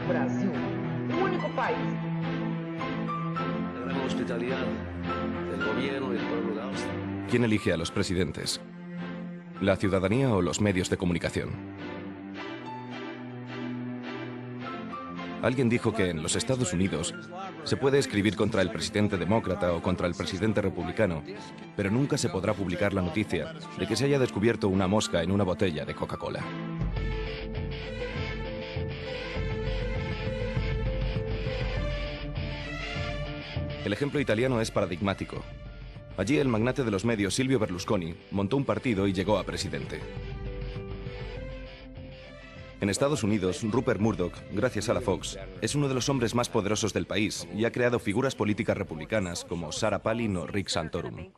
Brasil, el único país. La gran hospitalidad del gobierno y del pueblo de Austria. ¿Quién elige a los presidentes? ¿La ciudadanía o los medios de comunicación? Alguien dijo que en los Estados Unidos se puede escribir contra el presidente demócrata o contra el presidente republicano, pero nunca se podrá publicar la noticia de que se haya descubierto una mosca en una botella de Coca-Cola. El ejemplo italiano es paradigmático. Allí el magnate de los medios, Silvio Berlusconi, montó un partido y llegó a presidente. En Estados Unidos, Rupert Murdoch, gracias a la Fox, es uno de los hombres más poderosos del país y ha creado figuras políticas republicanas como Sarah Palin o Rick Santorum.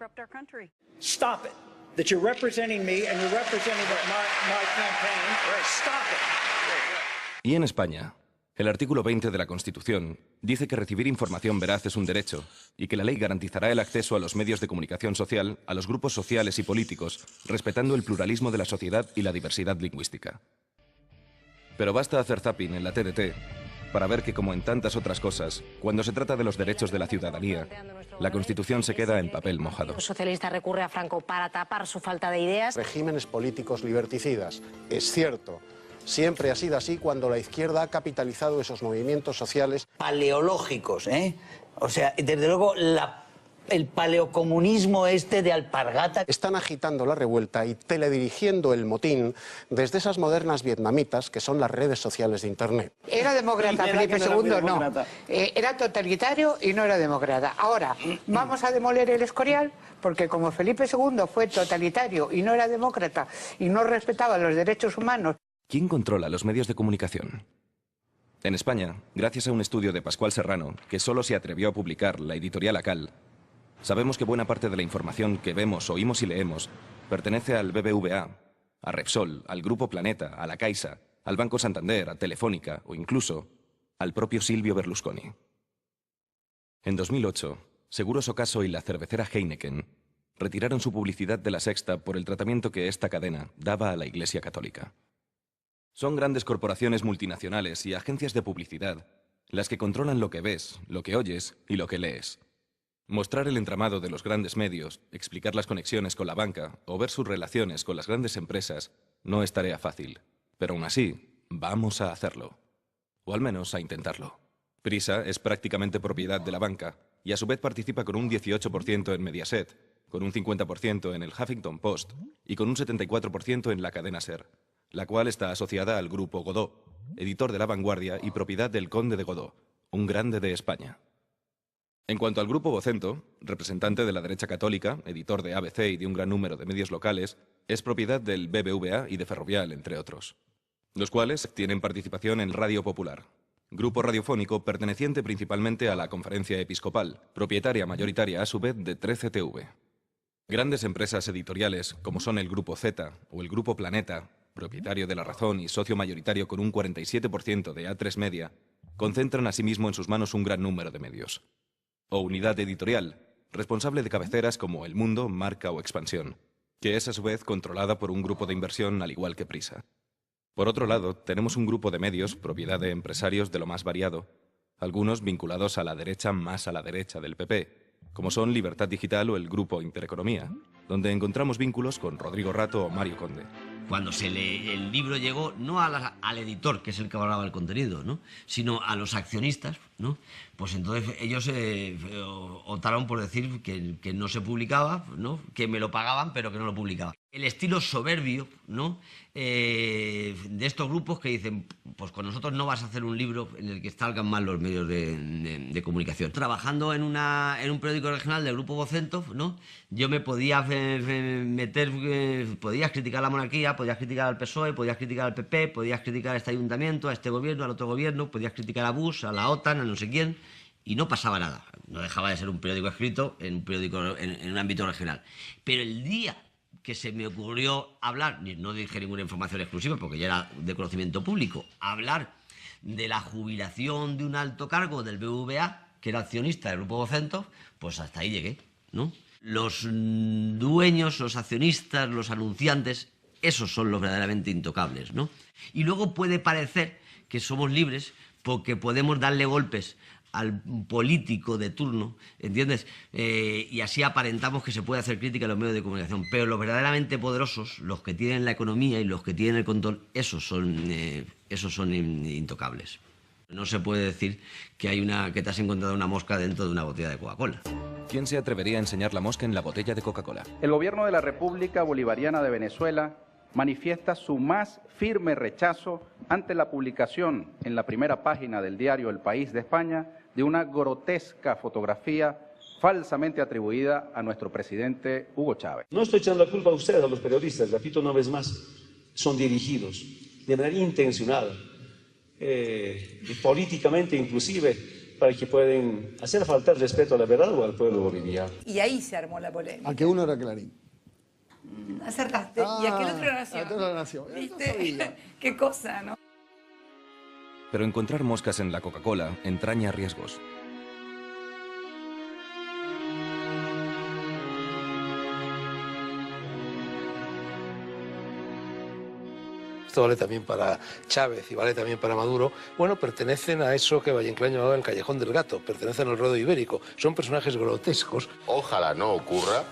Stop it. That you're representing me and you're representing my campaign. Stop it. Y en España, el artículo 20 de la Constitución dice que recibir información veraz es un derecho y que la ley garantizará el acceso a los medios de comunicación social, a los grupos sociales y políticos, respetando el pluralismo de la sociedad y la diversidad lingüística. Pero basta hacer zapping en la TDT para ver que, como en tantas otras cosas, cuando se trata de los derechos de la ciudadanía, la Constitución se queda en papel mojado. El socialista recurre a Franco para tapar su falta de ideas. Regímenes políticos liberticidas. Es cierto, siempre ha sido así cuando la izquierda ha capitalizado esos movimientos sociales. Paleológicos, ¿eh? O sea, desde luego el paleocomunismo este de alpargata. Están agitando la revuelta y teledirigiendo el motín desde esas modernas vietnamitas que son las redes sociales de Internet. Era demócrata, Felipe II no. Era totalitario y no era demócrata. Ahora, vamos a demoler el Escorial, porque como Felipe II fue totalitario y no era demócrata y no respetaba los derechos humanos. ¿Quién controla los medios de comunicación? En España, gracias a un estudio de Pascual Serrano, que solo se atrevió a publicar la editorial ACAL, sabemos que buena parte de la información que vemos, oímos y leemos pertenece al BBVA, a Repsol, al Grupo Planeta, a la Caixa, al Banco Santander, a Telefónica o incluso al propio Silvio Berlusconi. En 2008, Seguros Ocaso y la cervecera Heineken retiraron su publicidad de La Sexta por el tratamiento que esta cadena daba a la Iglesia Católica. Son grandes corporaciones multinacionales y agencias de publicidad las que controlan lo que ves, lo que oyes y lo que lees. Mostrar el entramado de los grandes medios, explicar las conexiones con la banca o ver sus relaciones con las grandes empresas no es tarea fácil. Pero aún así, vamos a hacerlo. O al menos a intentarlo. Prisa es prácticamente propiedad de la banca y a su vez participa con un 18% en Mediaset, con un 50% en el Huffington Post y con un 74% en la cadena SER, la cual está asociada al Grupo Godó, editor de La Vanguardia y propiedad del Conde de Godó, un grande de España. En cuanto al Grupo Vocento, representante de la derecha católica, editor de ABC y de un gran número de medios locales, es propiedad del BBVA y de Ferrovial, entre otros, los cuales tienen participación en Radio Popular, grupo radiofónico perteneciente principalmente a la Conferencia Episcopal, propietaria mayoritaria a su vez de 13TV. Grandes empresas editoriales, como son el Grupo Z o el Grupo Planeta, propietario de La Razón y socio mayoritario con un 47% de A3 Media, concentran asimismo en sus manos un gran número de medios. O Unidad Editorial, responsable de cabeceras como El Mundo, Marca o Expansión, que es a su vez controlada por un grupo de inversión al igual que Prisa. Por otro lado, tenemos un grupo de medios, propiedad de empresarios de lo más variado, algunos vinculados a la derecha más a la derecha del PP, como son Libertad Digital o el Grupo Intereconomía, donde encontramos vínculos con Rodrigo Rato o Mario Conde. Cuando el libro llegó no al editor, que es el que valoraba el contenido, ¿no?, sino a los accionistas, ¿no?, pues entonces ellos optaron por decir que no se publicaba, ¿no?, que me lo pagaban pero que no lo publicaban. El estilo soberbio, ¿no?, de estos grupos que dicen, pues con nosotros no vas a hacer un libro en el que salgan mal los medios de comunicación. Trabajando en un periódico regional del Grupo Vocento, ¿no?, yo me podía meter, podías criticar la monarquía, podías criticar al PSOE, podías criticar al PP, podías criticar a este ayuntamiento, a este gobierno, al otro gobierno, podías criticar a Bush, a la OTAN, a no sé quién, y no pasaba nada. No dejaba de ser un periódico escrito en un ámbito regional. Pero el día que se me ocurrió hablar, no dije ninguna información exclusiva porque ya era de conocimiento público, hablar de la jubilación de un alto cargo del BBVA, que era accionista del Grupo Vocento, pues hasta ahí llegué, ¿no? Los dueños, los accionistas, los anunciantes, esos son los verdaderamente intocables, ¿no? Y luego puede parecer que somos libres porque podemos darle golpes al político de turno, ¿entiendes? Y así aparentamos que se puede hacer crítica a los medios de comunicación. Pero los verdaderamente poderosos, los que tienen la economía y los que tienen el control, esos son intocables. No se puede decir que te has encontrado una mosca dentro de una botella de Coca-Cola. ¿Quién se atrevería a enseñar la mosca en la botella de Coca-Cola? El gobierno de la República Bolivariana de Venezuela manifiesta su más firme rechazo ante la publicación en la primera página del diario El País de España de una grotesca fotografía falsamente atribuida a nuestro presidente Hugo Chávez. No estoy echando la culpa a ustedes, a los periodistas, repito una vez más, son dirigidos de manera intencionada y políticamente inclusive para que puedan hacer faltar respeto a la verdad o al pueblo boliviano. Y ahí se armó la polémica. ¿A qué uno era Clarín? Acertaste. Y aquel otro era Nación. Aquel era Nación. ¿Viste? Qué cosa, ¿no? Pero encontrar moscas en la Coca-Cola entraña riesgos. Esto vale también para Chávez y vale también para Maduro. Bueno, pertenecen a eso que Valle Inclán llamaba el Callejón del Gato, pertenecen al ruedo ibérico. Son personajes grotescos. Ojalá no ocurra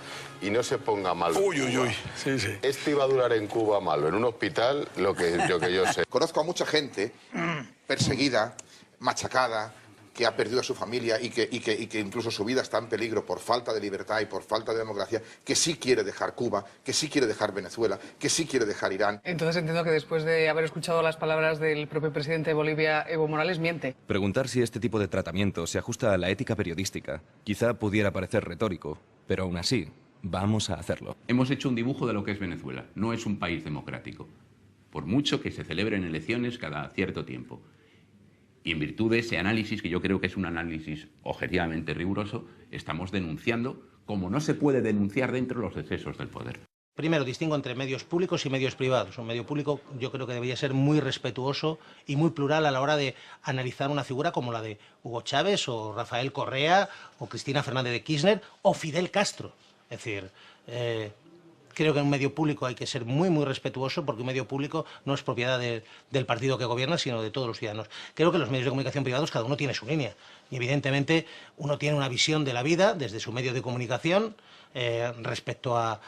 y no se ponga malo. Uy, uy, uy. Sí, sí. Esto iba a durar en Cuba malo, en un hospital, lo que yo sé. Conozco a mucha gente perseguida, machacada, que ha perdido a su familia y que incluso su vida está en peligro por falta de libertad y por falta de democracia, que sí quiere dejar Cuba, que sí quiere dejar Venezuela, que sí quiere dejar Irán. Entonces entiendo que después de haber escuchado las palabras del propio presidente de Bolivia, Evo Morales, miente. Preguntar si este tipo de tratamiento se ajusta a la ética periodística quizá pudiera parecer retórico, pero aún así, vamos a hacerlo. Hemos hecho un dibujo de lo que es Venezuela. No es un país democrático, por mucho que se celebren elecciones cada cierto tiempo. Y en virtud de ese análisis, que yo creo que es un análisis objetivamente riguroso, estamos denunciando como no se puede denunciar dentro de los excesos del poder. Primero, distingo entre medios públicos y medios privados. Un medio público yo creo que debería ser muy respetuoso y muy plural a la hora de analizar una figura como la de Hugo Chávez o Rafael Correa o Cristina Fernández de Kirchner o Fidel Castro. Es decir, creo que en un medio público hay que ser muy, muy respetuoso porque un medio público no es propiedad del partido que gobierna, sino de todos los ciudadanos. Creo que los medios de comunicación privados cada uno tiene su línea y evidentemente uno tiene una visión de la vida desde su medio de comunicación respecto a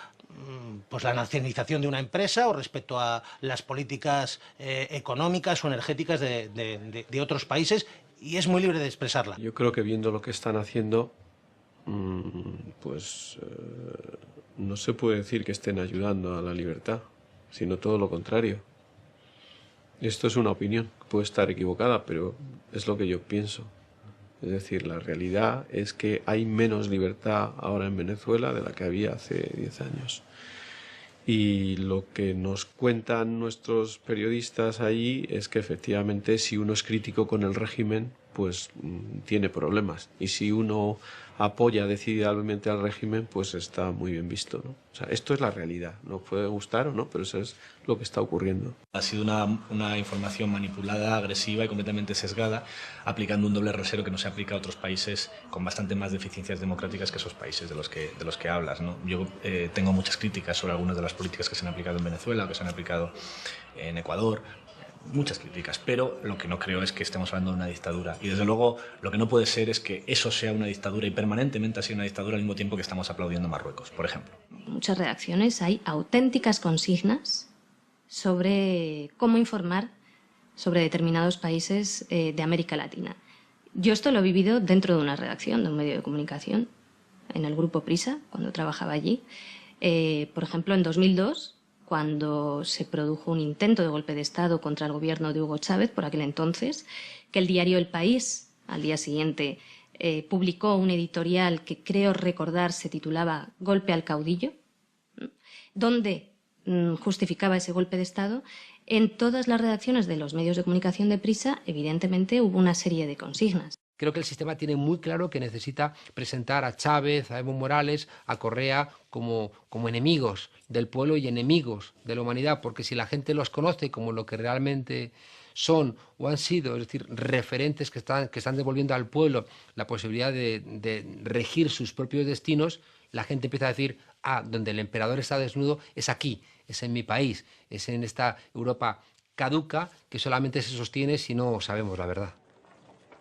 pues la nacionalización de una empresa o respecto a las políticas económicas o energéticas de otros países y es muy libre de expresarla. Yo creo que viendo lo que están haciendo, no se puede decir que estén ayudando a la libertad, sino todo lo contrario. Esto es una opinión, puede estar equivocada, pero es lo que yo pienso. Es decir, la realidad es que hay menos libertad ahora en Venezuela de la que había hace 10 años. Y lo que nos cuentan nuestros periodistas allí es que efectivamente si uno es crítico con el régimen, pues tiene problemas. Y si uno apoya decididamente al régimen, pues está muy bien visto, ¿no? O sea, esto es la realidad. Nos puede gustar o no, pero eso es lo que está ocurriendo. Ha sido una información manipulada, agresiva y completamente sesgada, aplicando un doble rasero que no se aplica a otros países con bastante más deficiencias democráticas que esos países de los que hablas, ¿no? Yo tengo muchas críticas sobre algunas de las políticas que se han aplicado en Venezuela o que se han aplicado en Ecuador. Muchas críticas, pero lo que no creo es que estemos hablando de una dictadura. Y desde luego lo que no puede ser es que eso sea una dictadura y permanentemente ha sido una dictadura al mismo tiempo que estamos aplaudiendo a Marruecos, por ejemplo. En muchas redacciones hay auténticas consignas sobre cómo informar sobre determinados países de América Latina. Yo esto lo he vivido dentro de una redacción de un medio de comunicación, en el Grupo Prisa, cuando trabajaba allí. Por ejemplo, en 2002... cuando se produjo un intento de golpe de Estado contra el gobierno de Hugo Chávez, por aquel entonces, que el diario El País, al día siguiente, publicó un editorial que creo recordar se titulaba Golpe al caudillo, donde justificaba ese golpe de Estado. En todas las redacciones de los medios de comunicación de Prisa, evidentemente, hubo una serie de consignas. Creo que el sistema tiene muy claro que necesita presentar a Chávez, a Evo Morales, a Correa como enemigos del pueblo y enemigos de la humanidad, porque si la gente los conoce como lo que realmente son o han sido, es decir, referentes que están devolviendo al pueblo la posibilidad de regir sus propios destinos, la gente empieza a decir, donde el emperador está desnudo es aquí, es en mi país, es en esta Europa caduca que solamente se sostiene si no sabemos la verdad.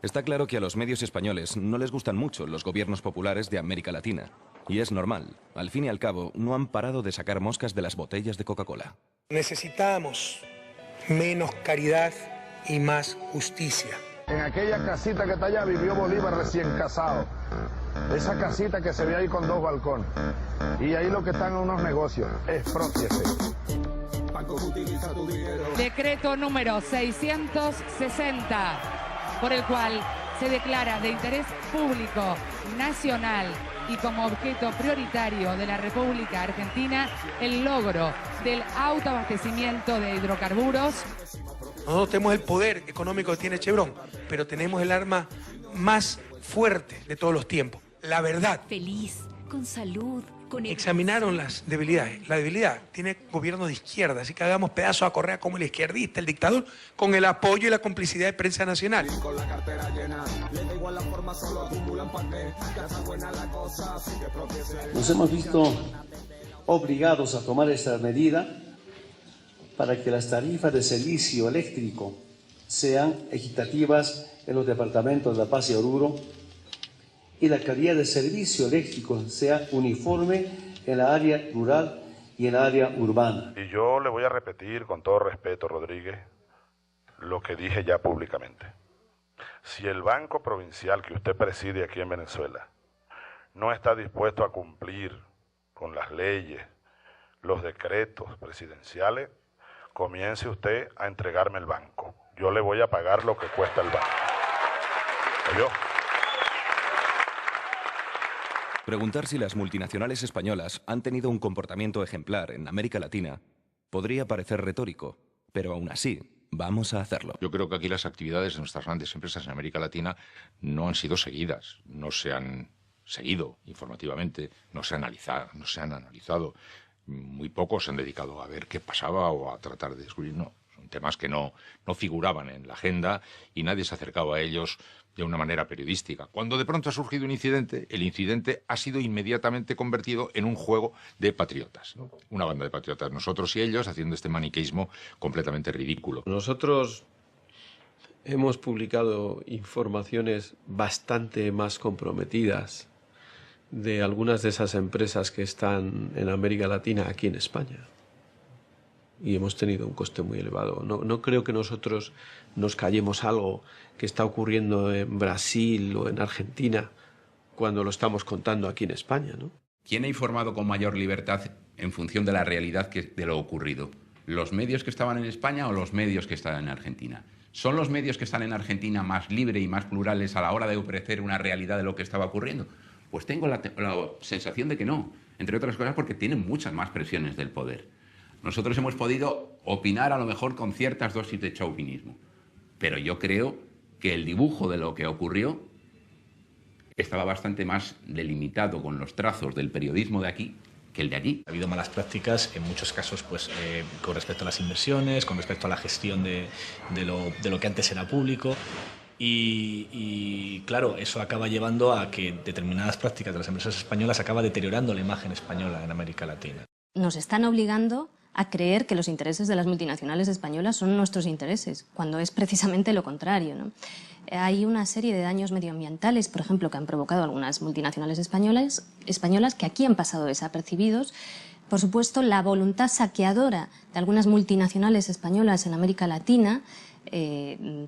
Está claro que a los medios españoles no les gustan mucho los gobiernos populares de América Latina. Y es normal. Al fin y al cabo, no han parado de sacar moscas de las botellas de Coca-Cola. Necesitamos menos caridad y más justicia. En aquella casita que está allá vivió Bolívar recién casado. Esa casita que se ve ahí con 2 balcones. Y ahí lo que están en unos negocios. Exprópiese. Decreto número 660, por el cual se declara de interés público nacional y como objeto prioritario de la República Argentina el logro del autoabastecimiento de hidrocarburos. Nosotros tenemos el poder económico que tiene Chevron, pero tenemos el arma más fuerte de todos los tiempos, la verdad. Feliz, con salud, con... Examinaron las debilidades. La debilidad tiene gobierno de izquierda, así que hagamos pedazos a Correa como el izquierdista, el dictador, con el apoyo y la complicidad de prensa nacional. Nos hemos visto obligados a tomar esta medida para que las tarifas de servicio eléctrico sean equitativas en los departamentos de La Paz y Oruro y la calidad de servicio eléctrico sea uniforme en la área rural y en la área urbana. Y yo le voy a repetir con todo respeto, Rodríguez, lo que dije ya públicamente. Si el Banco Provincial que usted preside aquí en Venezuela no está dispuesto a cumplir con las leyes, los decretos presidenciales, comience usted a entregarme el banco. Yo le voy a pagar lo que cuesta el banco. ¿Oyó? Preguntar si las multinacionales españolas han tenido un comportamiento ejemplar en América Latina podría parecer retórico, pero aún así vamos a hacerlo. Yo creo que aquí las actividades de nuestras grandes empresas en América Latina no han sido seguidas, no se han seguido informativamente, no se han analizado. Muy pocos se han dedicado a ver qué pasaba o a tratar de descubrir. No, son temas que no figuraban en la agenda y nadie se ha acercado a ellos de una manera periodística. Cuando de pronto ha surgido un incidente, el incidente ha sido inmediatamente convertido en un juego de patriotas, ¿no? Una banda de patriotas, nosotros y ellos, haciendo este maniqueísmo completamente ridículo. Nosotros hemos publicado informaciones bastante más comprometidas de algunas de esas empresas que están en América Latina aquí en España. Y hemos tenido un coste muy elevado. No creo que nosotros nos callemos algo que está ocurriendo en Brasil o en Argentina cuando lo estamos contando aquí en España, ¿no? ¿Quién ha informado con mayor libertad en función de la realidad de lo ocurrido? ¿Los medios que estaban en España o los medios que están en Argentina? ¿Son los medios que están en Argentina más libres y más plurales a la hora de ofrecer una realidad de lo que estaba ocurriendo? Pues tengo la sensación de que no, entre otras cosas porque tienen muchas más presiones del poder. Nosotros hemos podido opinar a lo mejor con ciertas dosis de chauvinismo, pero yo creo que el dibujo de lo que ocurrió estaba bastante más delimitado con los trazos del periodismo de aquí que el de allí. Ha habido malas prácticas en muchos casos pues, con respecto a las inversiones, con respecto a la gestión de lo que antes era público. Y claro, eso acaba llevando a que determinadas prácticas de las empresas españolas acaba deteriorando la imagen española en América Latina. Nos están obligando a creer que los intereses de las multinacionales españolas son nuestros intereses, cuando es precisamente lo contrario, ¿no? Hay una serie de daños medioambientales, por ejemplo, que han provocado algunas multinacionales españolas que aquí han pasado desapercibidos. Por supuesto, la voluntad saqueadora de algunas multinacionales españolas en América Latina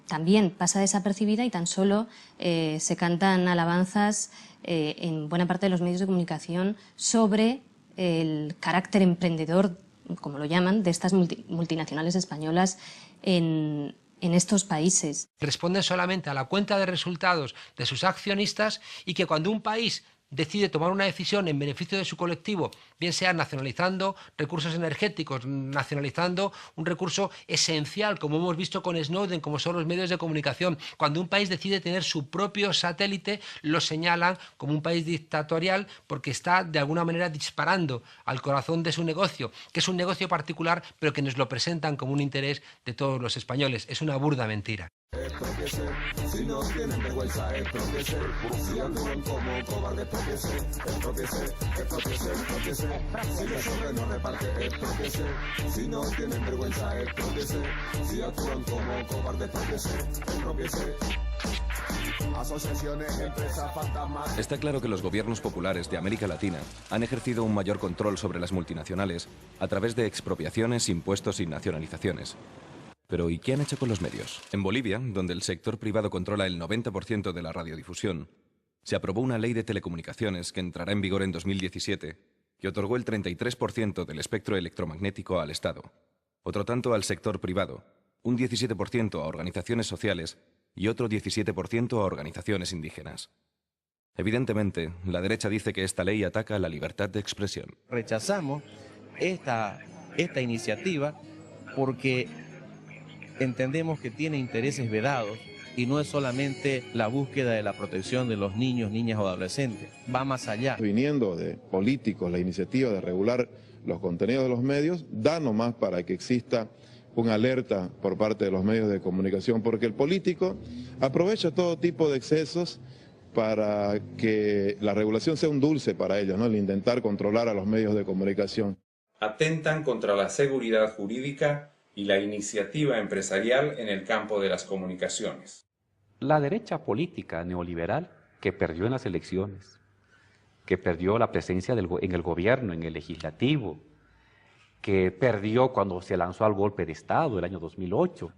también pasa desapercibida y tan solo se cantan alabanzas en buena parte de los medios de comunicación sobre el carácter emprendedor, como lo llaman, de estas multinacionales españolas en estos países. Responden solamente a la cuenta de resultados de sus accionistas y que cuando un país decide tomar una decisión en beneficio de su colectivo, bien sea nacionalizando recursos energéticos, nacionalizando un recurso esencial, como hemos visto con Snowden, como son los medios de comunicación. Cuando un país decide tener su propio satélite, lo señalan como un país dictatorial porque está de alguna manera disparando al corazón de su negocio, que es un negocio particular, pero que nos lo presentan como un interés de todos los españoles. Es una burda mentira. Si no tienen vergüenza, expropiese. Si actúan como cobardes, expropiese. Si les sobra no reparte, expropiese. Si no tienen vergüenza, expropiese. Si actúan como cobardes, expropiese. Asociaciones, empresas, fantasmas. Está claro que los gobiernos populares de América Latina han ejercido un mayor control sobre las multinacionales a través de expropiaciones, impuestos y nacionalizaciones. Pero ¿y qué han hecho con los medios? En Bolivia, donde el sector privado controla el 90% de la radiodifusión, se aprobó una ley de telecomunicaciones que entrará en vigor en 2017, que otorgó el 33% del espectro electromagnético al Estado, otro tanto al sector privado, un 17% a organizaciones sociales y otro 17% a organizaciones indígenas. Evidentemente, la derecha dice que esta ley ataca la libertad de expresión. Rechazamos esta iniciativa porque entendemos que tiene intereses vedados y no es solamente la búsqueda de la protección de los niños, niñas o adolescentes, va más allá. Viniendo de políticos la iniciativa de regular los contenidos de los medios, da nomás para que exista una alerta por parte de los medios de comunicación, porque el político aprovecha todo tipo de excesos para que la regulación sea un dulce para ellos, ¿no? El intentar controlar a los medios de comunicación. Atentan contra la seguridad jurídica y la iniciativa empresarial en el campo de las comunicaciones. La derecha política neoliberal que perdió en las elecciones, que perdió la presencia en el gobierno, en el legislativo, que perdió cuando se lanzó al golpe de Estado el año 2008,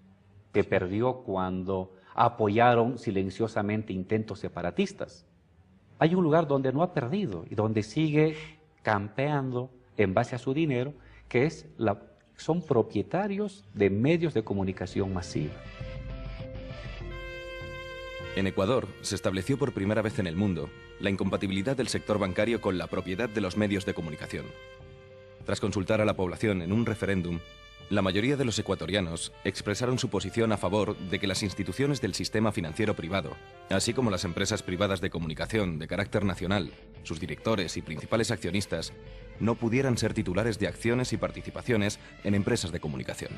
que perdió cuando apoyaron silenciosamente intentos separatistas. Hay un lugar donde no ha perdido y donde sigue campeando en base a su dinero, que es son propietarios de medios de comunicación masiva. En Ecuador se estableció por primera vez en el mundo la incompatibilidad del sector bancario con la propiedad de los medios de comunicación. Tras consultar a la población en un referéndum, la mayoría de los ecuatorianos expresaron su posición a favor de que las instituciones del sistema financiero privado, así como las empresas privadas de comunicación de carácter nacional, sus directores y principales accionistas, no pudieran ser titulares de acciones y participaciones en empresas de comunicación.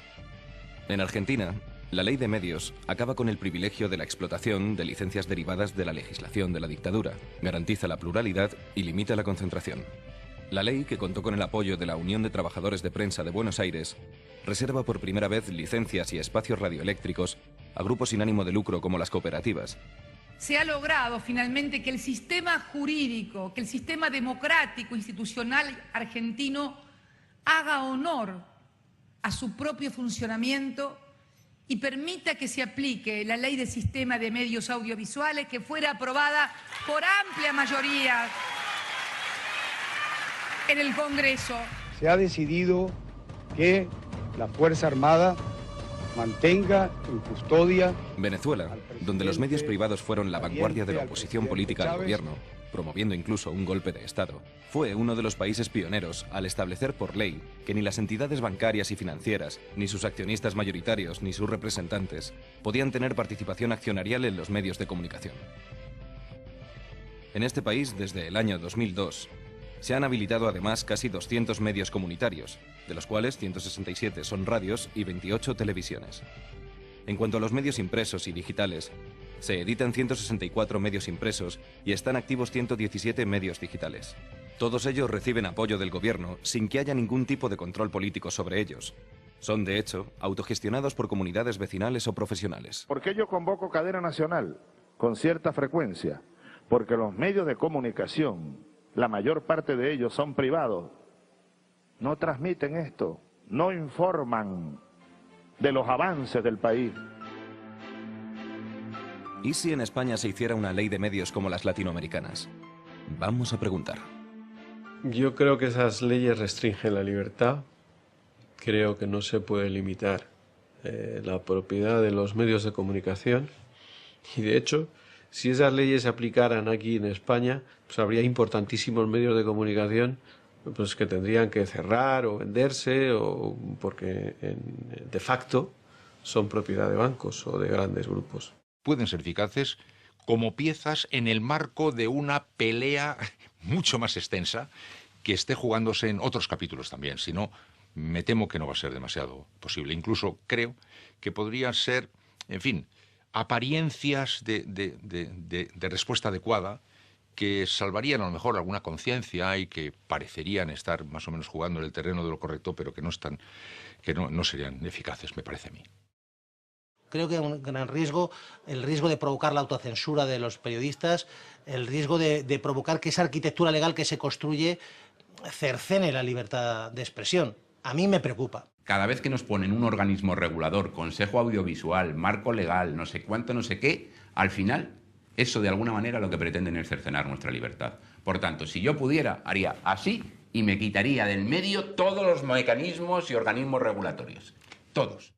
En Argentina, la ley de medios acaba con el privilegio de la explotación de licencias derivadas de la legislación de la dictadura, garantiza la pluralidad y limita la concentración. La ley, que contó con el apoyo de la Unión de Trabajadores de Prensa de Buenos Aires, reserva por primera vez licencias y espacios radioeléctricos a grupos sin ánimo de lucro como las cooperativas. Se ha logrado finalmente que el sistema jurídico, que el sistema democrático institucional argentino haga honor a su propio funcionamiento y permita que se aplique la ley de sistema de medios audiovisuales que fuera aprobada por amplia mayoría en el Congreso. Se ha decidido que la Fuerza Armada mantenga en custodia. Venezuela, donde los medios privados fueron la vanguardia de la oposición política al gobierno, promoviendo incluso un golpe de Estado, fue uno de los países pioneros al establecer por ley que ni las entidades bancarias y financieras, ni sus accionistas mayoritarios, ni sus representantes, podían tener participación accionarial en los medios de comunicación. En este país, desde el año 2002, se han habilitado además casi 200 medios comunitarios, de los cuales 167 son radios y 28 televisiones. En cuanto a los medios impresos y digitales, se editan 164 medios impresos y están activos 117 medios digitales. Todos ellos reciben apoyo del gobierno sin que haya ningún tipo de control político sobre ellos. Son, de hecho, autogestionados por comunidades vecinales o profesionales. ¿Por qué yo convoco cadena nacional con cierta frecuencia? Porque los medios de comunicación, la mayor parte de ellos son privados, no transmiten esto, no informan de los avances del país. ¿Y si en España se hiciera una ley de medios como las latinoamericanas? Vamos a preguntar. Yo creo que esas leyes restringen la libertad. Creo que no se puede limitar la propiedad de los medios de comunicación. Y de hecho, si esas leyes se aplicaran aquí en España, pues habría importantísimos medios de comunicación pues que tendrían que cerrar o venderse, o porque de facto son propiedad de bancos o de grandes grupos. Pueden ser eficaces como piezas en el marco de una pelea mucho más extensa que esté jugándose en otros capítulos también. Si no, me temo que no va a ser demasiado posible. Incluso creo que podrían ser, en fin, apariencias de respuesta adecuada que salvarían a lo mejor alguna conciencia y que parecerían estar más o menos jugando en el terreno de lo correcto, pero que no serían eficaces, me parece a mí. Creo que hay un gran riesgo, el riesgo de provocar la autocensura de los periodistas, el riesgo de provocar que esa arquitectura legal que se construye cercene la libertad de expresión. A mí me preocupa. Cada vez que nos ponen un organismo regulador, Consejo Audiovisual, marco legal, no sé cuánto, no sé qué, al final eso de alguna manera lo que pretenden es cercenar nuestra libertad. Por tanto, si yo pudiera, haría así y me quitaría del medio todos los mecanismos y organismos regulatorios. Todos.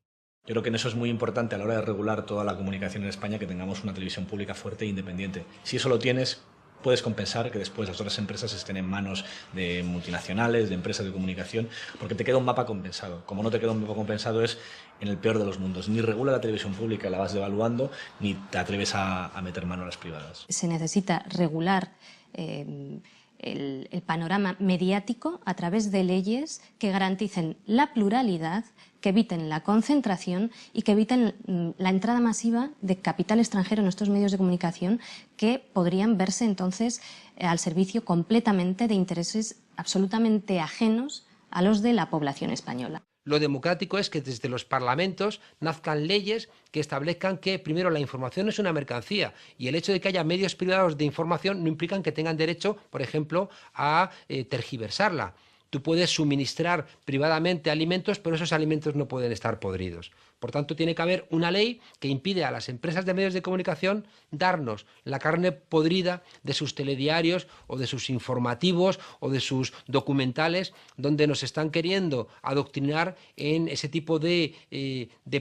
Yo creo que en eso es muy importante a la hora de regular toda la comunicación en España, que tengamos una televisión pública fuerte e independiente. Si eso lo tienes, puedes compensar que después las otras empresas estén en manos de multinacionales, de empresas de comunicación, porque te queda un mapa compensado. Como no te queda un mapa compensado es en el peor de los mundos. Ni regula la televisión pública y la vas devaluando, ni te atreves a meter mano a las privadas. Se necesita regular el panorama mediático a través de leyes que garanticen la pluralidad, que eviten la concentración y que eviten la entrada masiva de capital extranjero en nuestros medios de comunicación, que podrían verse entonces al servicio completamente de intereses absolutamente ajenos a los de la población española. Lo democrático es que desde los parlamentos nazcan leyes que establezcan que, primero, la información es una mercancía y el hecho de que haya medios privados de información no implica que tengan derecho, por ejemplo, a tergiversarla. Tú puedes suministrar privadamente alimentos, pero esos alimentos no pueden estar podridos. Por tanto, tiene que haber una ley que impide a las empresas de medios de comunicación darnos la carne podrida de sus telediarios o de sus informativos o de sus documentales, donde nos están queriendo adoctrinar en ese tipo de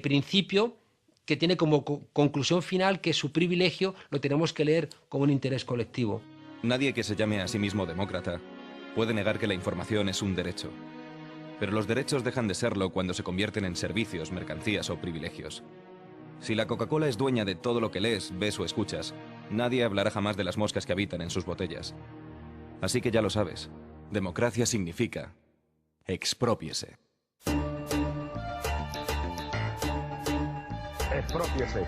principio que tiene como conclusión final que su privilegio lo tenemos que leer como un interés colectivo. Nadie que se llame a sí mismo demócrata puede negar que la información es un derecho. Pero los derechos dejan de serlo cuando se convierten en servicios, mercancías o privilegios. Si la Coca-Cola es dueña de todo lo que lees, ves o escuchas, nadie hablará jamás de las moscas que habitan en sus botellas. Así que ya lo sabes, democracia significa exprópiese. Exprópiese.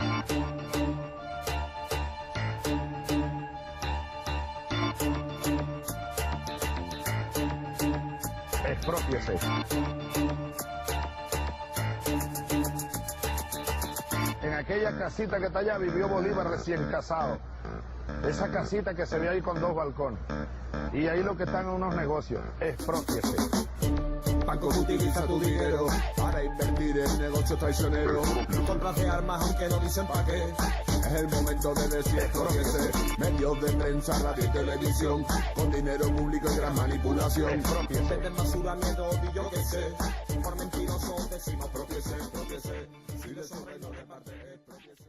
Exprópiese. En aquella casita que está allá vivió Bolívar recién casado. Esa casita que se ve ahí con 2 balcones. Y ahí lo que están en unos negocios. Exprópiese. Banco utiliza tu dinero para invertir en negocios traicioneros. Compras de armas aunque no dicen pa' qué. Es el momento de decir exprópiese. Medios de prensa, radio y televisión, con dinero público y gran manipulación. Venden basura, miedo y yo qué sé. Por mentirosos decimos expropiese, expropiese. Si de su reino reparte, expropiese.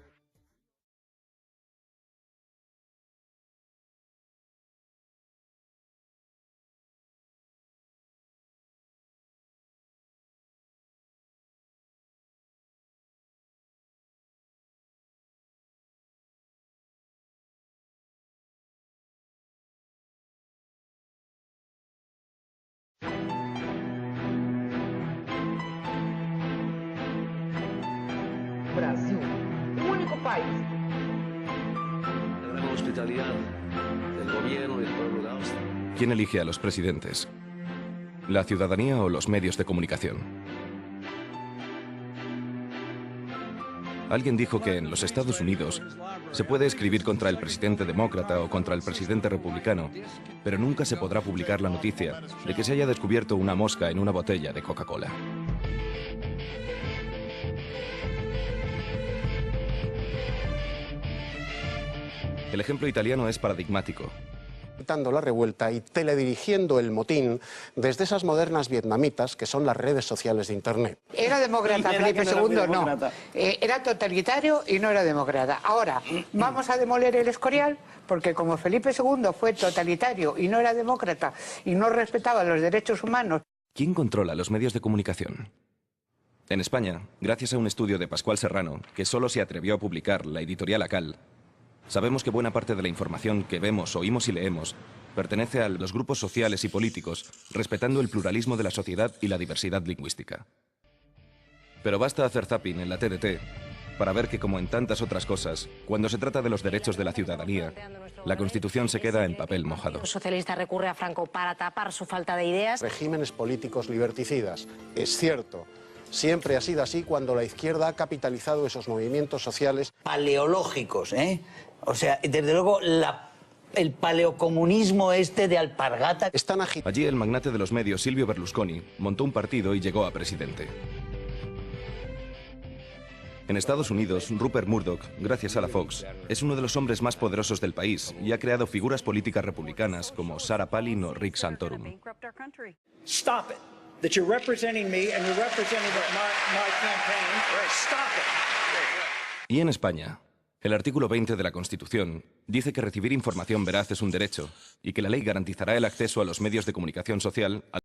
Brasil, o único país. La gran hospitalidad del gobierno y del pueblo de Austria. ¿Quién elige a los presidentes? ¿La ciudadanía o los medios de comunicación? Alguien dijo que en los Estados Unidos se puede escribir contra el presidente demócrata o contra el presidente republicano, pero nunca se podrá publicar la noticia de que se haya descubierto una mosca en una botella de Coca-Cola. El ejemplo italiano es paradigmático. Dando la revuelta y teledirigiendo el motín desde esas modernas vietnamitas que son las redes sociales de Internet. Era demócrata, Felipe II no. Era totalitario y no era demócrata. Ahora, vamos a demoler el Escorial porque como Felipe II fue totalitario y no era demócrata y no respetaba los derechos humanos. ¿Quién controla los medios de comunicación? En España, gracias a un estudio de Pascual Serrano, que solo se atrevió a publicar la editorial ACAL, sabemos que buena parte de la información que vemos, oímos y leemos pertenece a los grupos sociales y políticos, respetando el pluralismo de la sociedad y la diversidad lingüística. Pero basta hacer zapping en la TDT para ver que, como en tantas otras cosas, cuando se trata de los derechos de la ciudadanía, la Constitución se queda en papel mojado. El socialista recurre a Franco para tapar su falta de ideas. Regímenes políticos liberticidas. Es cierto Siempre ha sido así cuando la izquierda ha capitalizado esos movimientos sociales. Paleológicos, ¿eh? O sea, desde luego el paleocomunismo de alpargata. Allí el magnate de los medios, Silvio Berlusconi, montó un partido y llegó a presidente. En Estados Unidos, Rupert Murdoch, gracias a la Fox, es uno de los hombres más poderosos del país y ha creado figuras políticas republicanas como Sarah Palin o Rick Santorum. Stop it. That you're representing me and you're representing my campaign. Stop it. Y en España, el artículo 20 de la Constitución dice que recibir información veraz es un derecho y que la ley garantizará el acceso a los medios de comunicación social